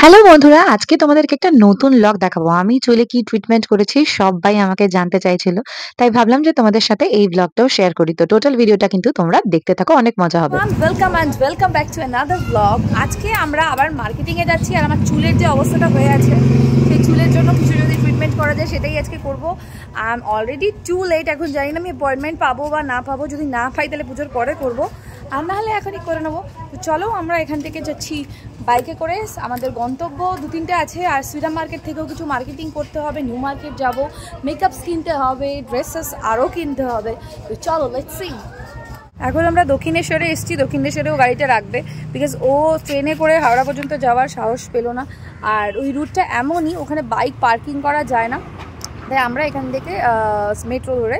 Hello বন্ধুরা, আজকে তোমাদেরকে একটা নতুন ব্লগ দেখাবো। আমি চুলে কি ট্রিটমেন্ট করেছি সবাই আমাকে জানতে চাইছিল। তাই ভাবলাম যে তোমাদের সাথে এই ব্লগটাও শেয়ার করি। তো টোটাল ভিডিওটা কিন্তু তোমরা দেখতে থাকো, অনেক মজা হবে। Welcome back to another blog. আজকে আমরা আবার মার্কেটিংয়ে যাচ্ছি আর আমার চুলের যে অবস্থাটা হয়ে আছে সেই চুলের জন্য কিছু যদি ট্রিটমেন্ট করা যায় সেটাই আজকে করবো। I am already too late, এখন জানি না আমি অ্যাপয়েন্টমেন্ট পাবো বা না পাবো। যদি না পাই তাহলে পুজোর পরে করবো, আর না হলে এখনই করে নেবো। তো চলো আমরা এখান থেকে যাচ্ছি বাইকে করে। আমাদের গন্তব্য দু তিনটে আছে, আর শ্রীরাম মার্কেট থেকেও কিছু মার্কেটিং করতে হবে। নিউ মার্কেট যাব, মেকআপস কিনতে হবে, ড্রেসেস আরও কিনতে হবে। তো চলো লেটস সি। এখন আমরা দক্ষিণেশ্বরে এসেছি, দক্ষিণেশ্বরেও গাড়িটা রাখবে, বিকজ ও ট্রেনে করে হাওড়া পর্যন্ত যাওয়ার সাহস পেলো না। আর ওই রুটটা এমনই, ওখানে বাইক পার্কিং করা যায় না। তাই আমরা এখান থেকে মেট্রো ধরে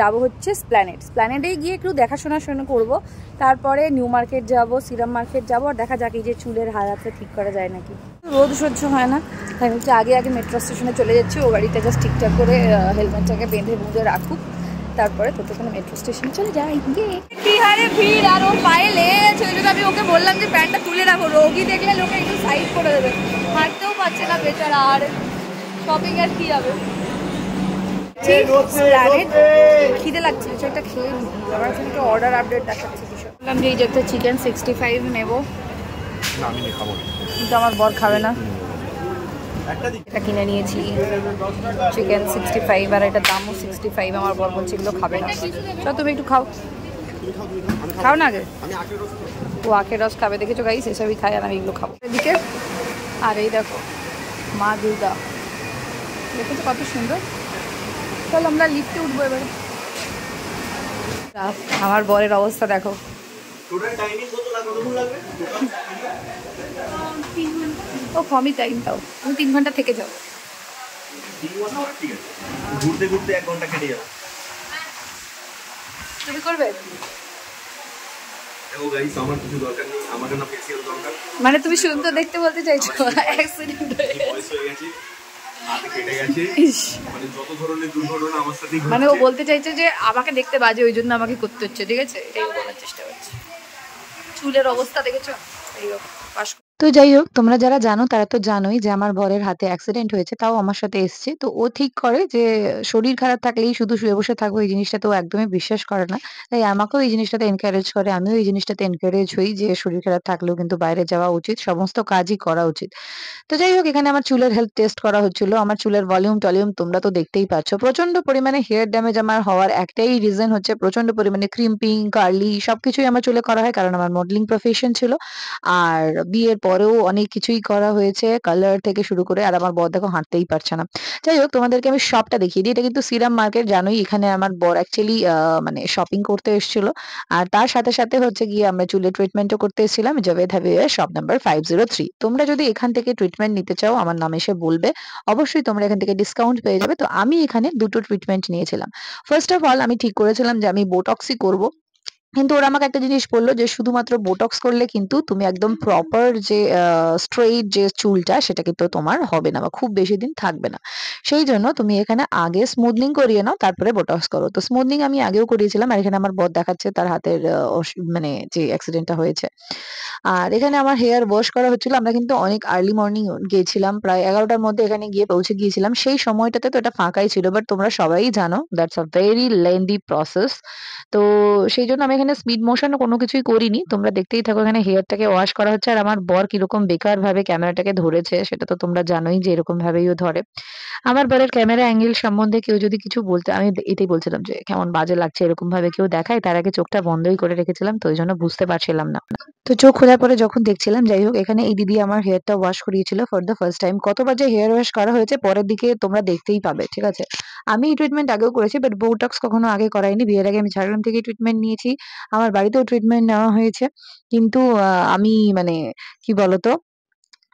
যাবো হচ্ছে স্প্ল্যানেডে গিয়ে একটু দেখাশোনা করবো। তারপরে নিউ মার্কেট যাব, শ্রীরাম মার্কেট যাব, আর দেখা যাক এই যে চুলের হারাতে ঠিক করা যায় নাকি। রোদ সহ্য হয় না, তাই হচ্ছে আগে মেট্রো স্টেশনে চলে যাচ্ছি। ও গাড়িটা জাস্ট ঠিকঠাক করে হেলমেটটাকে বেঁধে রাখুক, তারপরে ততক্ষণে মেট্রো স্টেশনে চলে যাই। কি হারে ভিড়, আর ওর পায়ে লেগেছে, ওই জন্য আমি ওকে বললাম যে প্যান্টটা তুলে রাখো। রোগী দেখলে লোকে একটু সাইড করে দেবে, হাঁটতেও পারছে না বেচারা। আর শপিং আর কি হবে, খিদে লাগছে, কিছু একটা খেয়ে নিই। আমার কাছে একটা অর্ডার আপডেট দেখাচ্ছে কিছু। বললাম যে এই যে একটা চিকেন 65 নেবো, কিন্তু আমার বর খাবে না। এটা কিনে নিয়েছি চিকেন 65, আর এটার দামও 65। আমার বর বলছে এগুলো খাবে না। চল তুমি একটু খাও না আগে। ও আখের রস খাবে, দেখেছো গাইস, এসবই খায়, আর আমি এগুলো খাবো এদিকে। আর এই দেখো মা দুর্গা, দেখেছো কত সুন্দর। চল আমরা লিফটে উঠবো এবারে। আমার বরের অবস্থা দেখো। ও কমই টাইম, তাও তুমি 3 ঘন্টা থেকে যাও। ঘুরতে ঘুরতে 1 ঘন্টা কেটে যাবে। তুমি করবে? দেখো গাইস, আমার কিছু দরকার নেই, আমার না ফেসিয়াল দরকার। মানে তুমি সুন্দর দেখতে বলতে চাইছো? অ্যাক্সিডেন্ট হয়ে গেছে, হাতে কেটে গেছে, মানে যত ধরনের দুর্ঘটনা আমার সাথেই ঘটছে। মানে ও বলতে চাইছে যে আমাকে দেখতে বাজে, ওই জন্য আমাকে করতে হচ্ছে, ঠিক আছে? এটাই বলার চেষ্টা করছে। চুলের অবস্থা দেখেছো? এইরকম পাশ। তো যাই হোক, তোমরা যারা জানো তারা তো জানোই যে আমার বরের হাতে অ্যাক্সিডেন্ট হয়েছে, তাও আমার সাথে এসছে। তো ও ঠিক করে যে শরীর খারাপ থাকলেই শুধু শুয়ে বসে থাকবো, এই জিনিসটা তো ও একদমই বিশ্বাস করে না। তাই আমাকেও এই জিনিসটাতে এনকারেজ করে, আমিও এই জিনিসটাতে এনকারেজ হই যে শরীর খারাপ থাকলেও কিন্তু বাইরে যাওয়া উচিত, সমস্ত কাজই করা উচিত। তো যাই হোক, এখানে আমার চুলের হেলথ টেস্ট করা হচ্ছিল। আমার চুলের ভলিউম তোমরা তো দেখতেই পাচ্ছ। প্রচন্ড পরিমাণে হেয়ার ড্যামেজ আমার হওয়ার একটাই রিজন হচ্ছে প্রচন্ড পরিমাণে ক্রিম্পিং, কার্লি সবকিছুই আমার চুলে করা হয়, কারণ আমার মডেলিং প্রফেশন ছিল। আর বিয়ের পরেও অনেক কিছুই করা হয়েছে, কালার থেকে শুরু করে। আর আমার বর দেখো হাঁটতেই পারছে না। যাই হোক, তোমাদেরকে আমি সবটা দেখিয়ে দিই। এটা কিন্তু শ্রীরাম মার্কেট, জানোই এখানে আমার বর অ্যাকচুয়ালি মানে শপিং করতে এসেছিল। আর তার সাথে সাথে হচ্ছে গিয়ে আমরা চুলের ট্রিটমেন্টও করতে এসেছিলাম জাভেদ হাবিবের শপ নাম্বার 503। তোমরা যদি এখান থেকে ট্রিটমেন্ট নিতে চাও আমার নাম এসে বলবে, অবশ্যই তোমরা এখান থেকে ডিসকাউন্ট পেয়ে যাবে। তো আমি এখানে দুটো ট্রিটমেন্ট নিয়েছিলাম। ফার্স্ট অফ অল আমি ঠিক করেছিলাম যে আমি বোটক্সই করব। কিন্তু ওরা আমাকে একটা জিনিস বলল যে শুধুমাত্র বোটক্স করলে কিন্তু তুমি একদম প্রপার যে স্ট্রেইট যে চুলটা সেটা কিন্তু তোমার হবে না বা খুব বেশি দিন থাকবে না। সেই জন্য তুমি এখানে আগে স্মুথনিং করিয়ে নাও, তারপরে বোটক্স করো। তো স্মুথনিং আমি আগেও করিয়েছিলাম, আর এখানে আমার বর দেখাচ্ছে তার হাতের মানে যে অ্যাক্সিডেন্টটা হয়েছে। আর এখানে আমার হেয়ার ওয়াশ করা হচ্ছিল। আমরা কিন্তু অনেক আর্লি মর্নিং গিয়েছিলাম, প্রায় 11টার মধ্যে এখানে গিয়ে পৌঁছে গিয়েছিলাম। সেই সময়টাতে তো এটা ফাঁকাই ছিল, বাট তোমরা সবাই জানো that's a very lengthy process. তো সেই জন্য আমি এখানে স্পিড মোশন কোনো কিছুই করিনি। তোমরা দেখতেই থাকো, এখানে হেয়ারটাকে ওয়াশ করা হচ্ছে। আর আমার বর কিরকম বেকার ভাবে ক্যামেরাটাকে ধরেছে সেটা তো তোমরা জানোই যে এরকম ভাবেই ও ধরে। আমার বরের ক্যামেরা অ্যাঙ্গেল সম্বন্ধে কেউ যদি কিছু বলতে, আমি এটাই বলছিলাম যে কেমন বাজে লাগছে এরকম ভাবে কেউ দেখায়, তার আগে চোখটা বন্ধই করে রেখেছিলাম, তো ওই জন্য বুঝতে পারছিলাম না। তো চোখ খোলার পরে যখন দেখছিলাম, যাই হোক, এখানে এই দিদি আমার হেয়ারটা ওয়াশ করিয়েছিল ফর দ্য ফার্স্ট টাইম। কতবার যে হেয়ার ওয়াশ করা হয়েছে পরের দিকে তোমরা দেখতেই পাবে, ঠিক আছে? আমি এই ট্রিটমেন্ট আগেও করেছি, বাট বোটক্স কখনো আগে করাইনি। বিয়ের আগে আমি ঝাড়গ্রাম থেকে ট্রিটমেন্ট নিয়েছি, আমার বাড়িতেও ট্রিটমেন্ট নেওয়া হয়েছে। কিন্তু আমি মানে কি বলতো,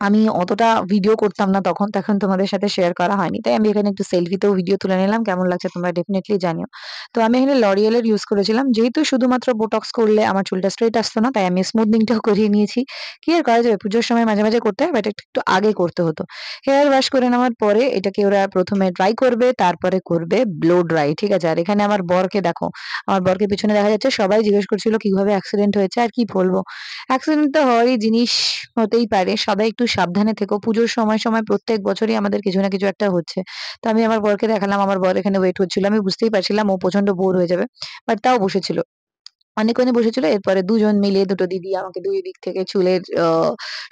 আমি অতটা ভিডিও করতাম না তখন, তখন তোমাদের সাথে শেয়ার করা হয়নি। তাই আমি এখানে একটু সেলফিতেও ভিডিও তুলে নিলাম। কেমন লাগছে তোমরা ডেফিনেটলি জানিও। তো আমি এখানে লরিয়েল এর ইউজ করেছিলাম, যেহেতু শুধুমাত্র বোটক্স করলে আমার চুলটা স্ট্রেট আসতো না, তাই আমি স্মুথনিংটাও করিয়ে নিয়েছি। কি আর করা যাবে, পুজোর সময় মাঝে মাঝে করতে হয়, বাট একটু আগে করতে হতো। হেয়ার ওয়াশ করে নেওয়ার পরে এটাকে ওরা প্রথমে ড্রাই করবে, তারপরে করবে ব্লো ড্রাই, ঠিক আছে? আর এখানে আমার বরকে দেখো, আমার বরকে পিছনে দেখা যাচ্ছে। সবাই জিজ্ঞেস করছিল কিভাবে অ্যাক্সিডেন্ট হয়েছে, আর কি বলবো, অ্যাক্সিডেন্ট তো হওয়ারই জিনিস, হতেই পারে। সবাই একটু সাবধানে থেকো। পুজোর সময় প্রত্যেক বছরই আমাদের কিছু না কিছু একটা হচ্ছে। তো আমি আমার বরকে দেখালাম, আমার বর এখানে ওয়েট হচ্ছিল। আমি বুঝতেই পারছিলাম ও প্রচন্ড বোর হয়ে যাবে। বাট তাও বসেছিল। অনেকক্ষণই বসেছিল। এরপরে দুজন মিলে দুটো দিদি আমাকে ২ দিক থেকে চুলের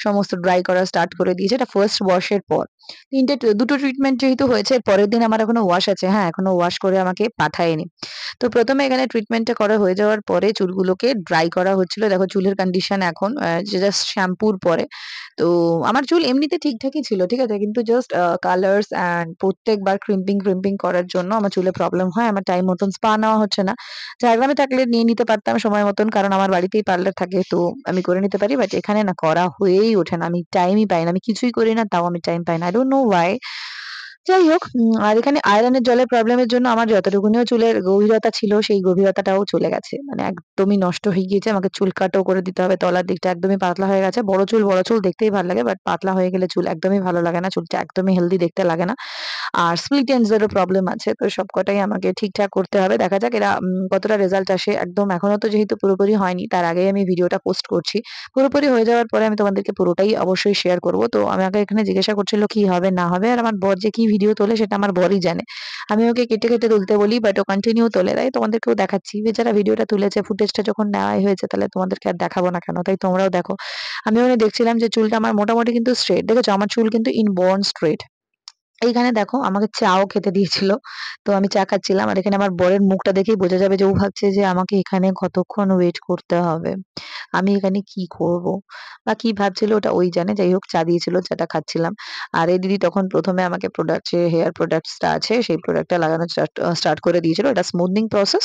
সমস্ত ড্রাই করা স্টার্ট করে দিয়েছে। এটা ফার্স্ট ওয়াশ এর পর। ৩ টে দুটো ট্রিটমেন্ট যেহেতু হয়েছে, এর পরের দিন আমার এখনো ওয়াশ আছে। হ্যাঁ, এখনো ওয়াশ করে আমাকে পাঠায়নি। তো ১ম এ এখানে ট্রিটমেন্টটা করা হয়ে যাওয়ার পরে চুলগুলোকে ড্রাই করা হচ্ছিল। দেখো চুলের কন্ডিশন এখন যে জাস্ট শ্যাম্পুর পরে। তো আমার চুল এমনিতে ঠিকঠাকই ছিল। ঠিক আছে? কিন্তু জাস্ট কালার্স অ্যান্ড প্রত্যেকবার ক্রিম্পিং করার জন্য আমার চুলে প্রবলেম হয়। আমার টাইম মতন স্পা নেওয়া হচ্ছে না। ঝাড়গ্রামে থাকলে নিয়ে নিতে পারতাম সময় মতন। কারণ আমার বাড়িতেই পার্লার থাকে। তো আমি করে নিতে পারি। বাট এখানে না করা হয়েই ওঠে না। আমি টাইমই পাই না। আমি কিছুই করি না তাও আমি টাইম পাই না। I don't know why। যাই হোক আর এখানে আয়রনের জলের প্রবলেমের জন্য আমার যতটুকুনিও চুলের গভীরতা ছিল সেই গভীরতাটাও চলে গেছে। মানে একদমই নষ্ট হয়ে গিয়েছে। আমাকে চুল কাটও করে দিতে হবে। তলার দিকটা একদমই পাতলা হয়ে গেছে। বড় চুল দেখতেই ভাল লাগে। বাট পাতলা হয়ে গেলে চুল একদমই ভালো লাগে না। চুলটা একদমই হেলথি দেখতে লাগে না। আর স্প্লিট এন্ডস এরও প্রবলেম আছে। তো সবকটাই আমাকে ঠিকঠাক করতে হবে। দেখা যাক এরা কতটা রেজাল্ট আসে। একদম এখনো তো যেহেতু পুরোপুরি হয়নি, তার আগেই আমি ভিডিওটা পোস্ট করছি। পুরোপুরি হয়ে যাওয়ার পরে আমি তোমাদেরকে পুরোটাই অবশ্যই শেয়ার করব। তো আমাকে এখানে জিজ্ঞাসা করছিল কি হবে না হবে। আর আমার বর যে কি ভিডিও তোলে সেটা আমার বরই জানে। আমি ওকে কেটে তুলতে বলি বাট ও কন্টিনিউ তোলে। তাই তোমাদেরকেও দেখাচ্ছি। বেচারা ভিডিওটা তুলেছে, ফুটেজটা যখন নেওয়াই হয়েছে তাহলে তোমাদেরকে আর দেখাবো না কেন? তাই তোমরাও দেখো। আমি ওখানে দেখছিলাম যে চুলটা আমার মোটামুটি কিন্তু স্ট্রেট। দেখেছো? আমার চুল কিন্তু ইনবর্ন স্ট্রেট। এইখানে দেখো আমাকে চাও খেতে দিয়েছিল। তো আমি চা খাচ্ছিলাম। আর এখানে আমার বরের মুখটা দেখেই বোঝা যাবে যে ও ভাবছে যে আমাকে এখানে কতক্ষণ ওয়েট করতে হবে। আমি এখানে কি করব? বা কি ভাবছিল ওটা ওই জানে। যাই হোক চা দিয়েছিল, চাটা খাচ্ছিলাম। আর এই দিদি তখন ১ম এ আমাকে প্রোডাক্ট যে হেয়ার প্রোডাক্টস টা আছে সেই প্রোডাক্টটা লাগানো স্টার্ট করে দিয়েছিল। এটা স্মুথনিং প্রসেস।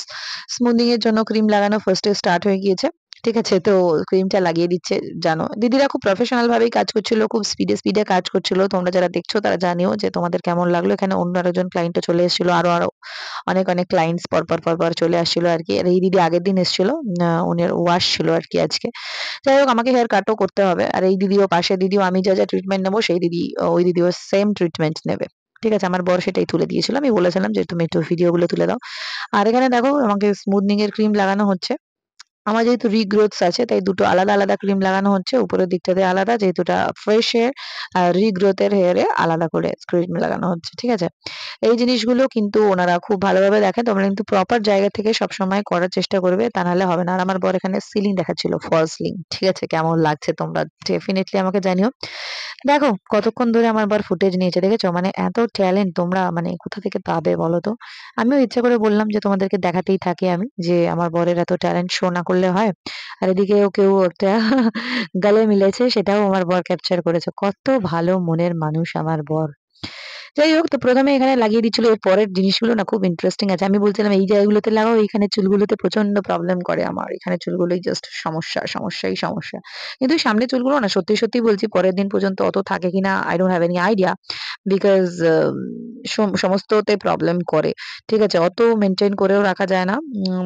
স্মুথনিং এর জন্য ক্রিম লাগানো ফার্স্ট এ স্টার্ট হয়ে গিয়েছে। ঠিক আছে? তো ক্রিমটা লাগিয়ে দিচ্ছে জানো। দিদিরা খুব প্রফেশনাল ভাবেই কাজ করছিল। খুব স্পিডে কাজ করছিল। তোমরা যারা দেখছো তারা জানিও যে তোমাদের কেমন লাগলো। এখানে অন্য আরেকজন ক্লায়েন্ট ও চলে এসেছিল। আরো অনেক ক্লায়েন্টস পরপর চলে আসছিল আরকি। আর এই দিদি আগের দিন এসেছিল। উনার ওয়াশ ছিল আরকি আজকে। যাই হোক আমাকে হেয়ার কাটও করতে হবে। আর এই দিদিও পাশের দিদিও আমি যা ট্রিটমেন্ট নেবো সেই দিদি ওই দিদিও সেম ট্রিটমেন্ট নেবে। ঠিক আছে? আমার বর সেটাই তুলে দিয়েছিল। আমি বলেছিলাম যে তুমি একটু ভিডিও গুলো তুলে দাও। আর এখানে দেখো আমাকে স্মুথনিং এর ক্রিম লাগানো হচ্ছে। আমার যেহেতু রিগ্রোথস আছে তাই দুটো আলাদা ক্রিম লাগানো হচ্ছে। উপরের দিকটাতে আলাদা যেহেতু এটা ফ্রেশ হেয়ার আর রিগ্রোথ এর হেয়ারে আলাদা করে ক্রিম লাগানো হচ্ছে। ঠিক আছে? এই জিনিসগুলো কিন্তু ওনারা খুব ভালোভাবে দেখেন। তোমরা কিন্তু প্রপার জায়গা থেকে সবসময় করার চেষ্টা করবে। তা নাহলে হবে না। আর আমার বর এখানে সিলিং দেখাচ্ছিল, ফলস সিলিং। ঠিক আছে? কেমন লাগছে তোমরা ডেফিনিটলি আমাকে জানিও। দেখো কতক্ষণ ধরে আমার বর ফুটেজ নিয়েছে দেখেছো? মানে এত ট্যালেন্ট তোমরা মানে কোথা থেকে পাবে বলো তো? আমিও ইচ্ছা করে বললাম যে তোমাদেরকে দেখাতেই থাকি আমি যে আমার বরের এত ট্যালেন্ট শো না করলে হয়। আর এদিকেও কেউ একটা গালে মিলেছে সেটাও আমার বর ক্যাপচার করেছে। কত ভালো মনের মানুষ আমার বর। যাই হোক তো ১ম এ এখানে লাগিয়ে দিচ্ছিল। এর পরের জিনিসগুলো না খুব ইন্টারেস্টিং আছে। আমি বলছিলাম এই জায়গাগুলোতে লাগাও, এইখানে চুলগুলোতে প্রচন্ড প্রবলেম করে আমার। এখানে চুলগুলোই জাস্ট সমস্যাই সমস্যা। কিন্তু এই সামনের চুলগুলো না সত্যি বলছি পরের দিন পর্যন্ত অত থাকে কিনা I don't have any idea because সমস্ততে প্রবলেম করে। ঠিক আছে? অত মেইনটেইন করেও রাখা যায় না।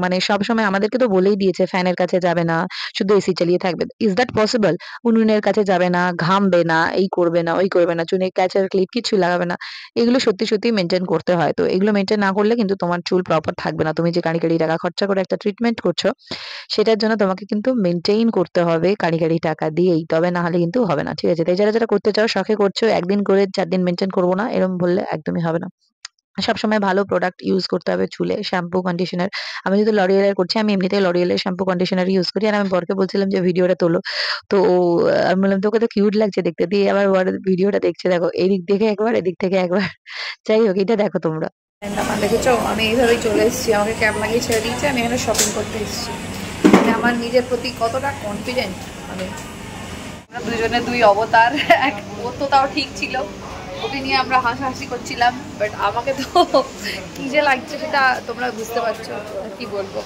মানে সবসময় আমাদেরকে তো বলেই দিয়েছে ফ্যানের কাছে যাবে না, শুধু এসি চালিয়ে থাকবে। ইস দ্যাট পসিবল? উনুনের কাছে যাবে না, ঘামবে না, এই করবে না, ওই করবে না, চুলে ক্যাচার ক্লিপ কিছু লাগাবে না। এগুলো সত্যি মেইনটেইন করতে হয়। তো এগুলো মেইনটেইন না করলে কিন্তু তোমার চুল প্রপার থাকবে না। তুমি যে কাঁড়ি টাকা খরচা করে একটা ট্রিটমেন্ট করছো, সেটার জন্য তোমাকে কিন্তু মেইনটেইন করতে হবে কাঁড়ি টাকা দিয়েই। তবে না হলে কিন্তু হবে না। ঠিক আছে? তাই যারা করতে চাও শখে করছো, ১ দিন করে ৪ দিন মেইনটেইন করব না এরকম বললে একদমই হবে না। সবসময় ভালো প্রোডাক্ট ইউজ করতে হবে চুলে। Shampoo, conditioner. আমি যেহেতু L'Oreal এর করছি, আমি এমনিতেই L'Oreal এর শ্যাম্পু, কন্ডিশনার ইউজ করি। আর আমি বরকে বলছিলাম যে ভিডিওটা তোলো। তো আমি বললাম তোকে তো কিউট লাগছে দেখতে। দিয়ে আবার বর ভিডিওটা দেখছে দেখো। এদিক দেখে একবার, এদিক থেকে একবার। যাই হোক এটা দেখো তোমরা। আমার দেখেছো আমি এইভাবেই চলে এসেছি, আমাকে ক্যাব লাগিয়ে ছেড়ে দিয়েছে, আমি এখানে শপিং করতে এসেছি। মানে আমার নিজের প্রতি কতটা কনফিডেন্ট আমি। আমরা দুজনে দুই অবতার। এক ও তো তাও ঠিক ছিল, ওকে নিয়ে আমরা হাসাহাসি করছিলাম, বাট আমাকে তো কি যে লাগছে সেটা তোমরা বুঝতে পারছো, কি বলবো।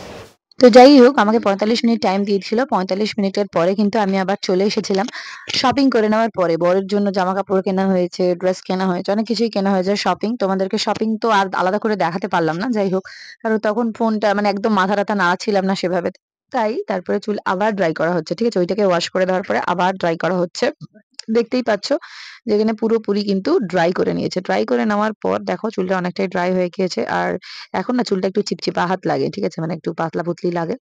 তো যাই হোক আমাকে ৪৫ মিনিট টাইম দিয়েছিল। ৪৫ মিনিটের পরে কিন্তু আমি আবার চলে এসেছিলাম। শপিং করে নেওয়ার পরে বরের জন্য জামাকাপড় কেনা হয়েছে, ড্রেস কেনা হয়েছে, অনেক কিছুই কেনা হয়েছে শপিং। তোমাদেরকে শপিং তো আর আলাদা করে দেখাতে পারলাম না। যাই হোক কারণ তখন ফোনটা মানে একদম মাথা-টাথা নাড়াচ্ছিলাম না সেভাবে। তাই তারপরে চুল আবার ড্রাই করা হচ্ছে। ঠিক আছে? ওইটাকে ওয়াশ করে দেওয়ার পরে আবার ড্রাই করা হচ্ছে। দেখতেই পাচ্ছ যেখানে পুরোপুরি কিন্তু ড্রাই করে নিয়েছে। ড্রাই করে নেওয়ার পর দেখো চুলটা অনেকটাই ড্রাই হয়ে গিয়েছে। আর এখন না চুলটা একটু চিপচিপা হাত লাগে। ঠিক আছে? মানে একটু পাতলা পুতলি লাগে।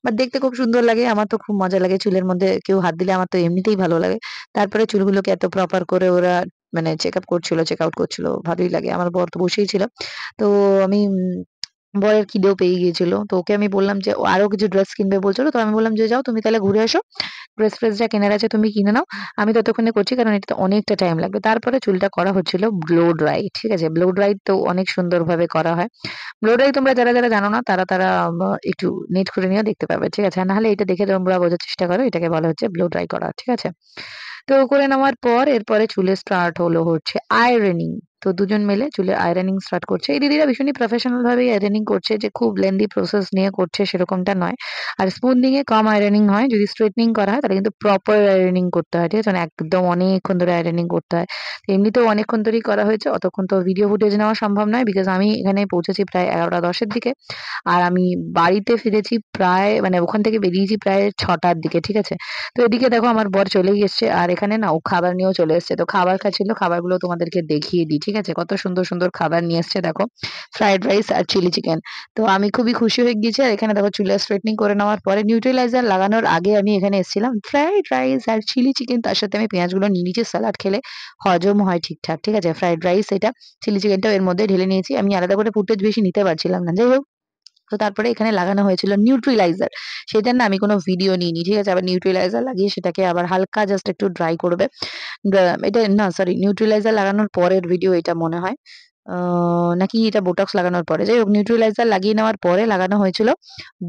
বাট দেখতে খুব সুন্দর লাগে। আমার তো খুব মজা লাগে চুলের মধ্যে কেউ হাত দিলে আমার তো এমনিতেই ভালো লাগে। তারপরে চুলগুলোকে এত প্রপার করে ওরা মানে চেকআপ করছিল, চেক আউট করছিল। ভালোই লাগে। আমার বর তো বসেই ছিল। তো আমি বরের খিদেও পেয়ে গিয়েছিল। তো ওকে আমি বললাম যে ও আরো কিছু ড্রেস কিনবে বলছিল। তো আমি বললাম যে, "যাও তুমি তাহলে ঘুরে আসো। ড্রেস-ফ্রেস যা কেনার আছে তুমি কিনে নাও। আমি ততক্ষণে করছি কারণ এটাতে অনেকটা টাইম লাগবে।" তারপরে চুলটা করা হচ্ছিল ব্লো ড্রাই। ঠিক আছে? ব্লো ড্রাই তো অনেক সুন্দরভাবে করা হয়। ব্লো ড্রাই তোমরা যারা জানো না তারা একটু নেট খুলে নিয়েও দেখতে পাবে। ঠিক আছে? আর নাহলে এটা দেখে তোমরা বোঝার চেষ্টা করো। এটাকে বলা হচ্ছে ব্লো ড্রাই করা। ঠিক আছে? তো করে নেওয়ার পর এরপরে চুলে স্টার্ট হলো হচ্ছে আয়রনিং। তো দুজন মিলে চুলে আয়রনিং স্টার্ট করছে। এই দিদিরা ভীষণই প্রফেশনাল ভাবেই আয়রনিং করছে যে খুব লেন্দি প্রসেস নিয়ে করছে সেরকমটা নয়। আর স্পুনিং এ কম আয়রনিং হয়। যদি স্ট্রেটনিং করা হয় তাহলে কিন্তু প্রপার আয়রনিং করতে হয়। ঠিক আছে? মানে একদম অনেকক্ষণ ধরে আয়রনিং করতে হয়। তো এমনিতেও অনেকক্ষণ ধরেই করা হয়েছে। অতক্ষণ তো ভিডিও ফুটেজ নেওয়া সম্ভব নয়। বিকজ আমি এখানে পৌঁছেছি প্রায় ১১টা ১০ এর দিকে। আর আমি বাড়িতে ফিরেছি প্রায় মানে ওখান থেকে বেরিয়েছি প্রায় ৬টার দিকে। ঠিক আছে? তো এদিকে দেখো আমার বর চলেই এসছে। আর এখানে না ও খাবার নিয়েও চলে এসছে। তো খাবার খাচ্ছিল। খাবারগুলো তোমাদেরকে দেখিয়ে দিই। ঠিক আছে? কত সুন্দর, সুন্দর খাবার নিয়ে এসছে দেখো। ফ্রাইড রাইস আর চিলি চিকেন। তো আমি খুবই খুশি হয়ে গিয়েছি। আর এখানে দেখো চুলে স্ট্রেটনিং করে নেওয়ার পরে নিউট্রিলাইজার লাগানোর আগে আমি এখানে এসেছিলাম। ফ্রাইড রাইস আর চিলি চিকেন তার সাথে আমি পেঁয়াজগুলো নিয়ে নিয়েছি। সালাড খেলে হজম হয় ঠিকঠাক। ঠিক আছে? ফ্রাইড রাইস এটা, চিলি চিকেনটাও এর মধ্যে ঢেলে নিয়েছি। আমি আলাদা করে ফুটেজ বেশি নিতে পারছিলাম না। যাই হোক, তো তারপরে এখানে লাগানো হয়েছিল নিউট্রিলাইজার। সেটার না আমি কোনো ভিডিও নিইনি। ঠিক আছে? আবার নিউট্রিলাইজার লাগিয়ে সেটাকে আবার হালকা জাস্ট একটু ড্রাই করবে। এটা না সরি নিউট্রিলাইজার লাগানোর পরের ভিডিও এটা মনে হয়। আ নাকি এটা বোটক্স লাগানোর পরে। যাই হোক নিউট্রিলাইজার লাগিয়ে নেওয়ার পরে লাগানো হয়েছিল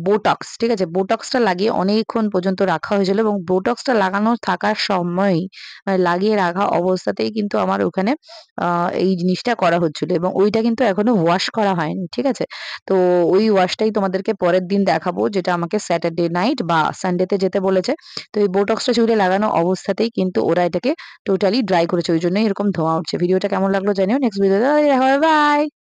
বোটক্স। ঠিক আছে? বোটক্সটা লাগিয়ে অনেকক্ষণ পর্যন্ত রাখা হয়েছিল এবং বোটক্সটা লাগানো থাকার সময়ই মানে লাগিয়ে রাখা অবস্থাতেই কিন্তু আমার ওখানে আ এই জিনিসটা করা হচ্ছিল এবং ওইটা কিন্তু এখনো ওয়াশ করা হয়নি। ঠিক আছে? তো ওই ওয়াশটাই তোমাদেরকে পরের দিন দেখাবো যেটা আমাকে স্যাটারডে নাইট বা সানডেতে যেতে বলেছে। তো এই বোটক্সটা চুলে লাগানো অবস্থাতেই কিন্তু ওরা এটাকে টোটালি ড্রাই করেছে। ওইজন্যই এরকম ধোঁয়া উঠছে। ভিডিওটা কেমন লাগলো জানিও। নেক্সট ভিডিওতে দেখা হবে। বাই।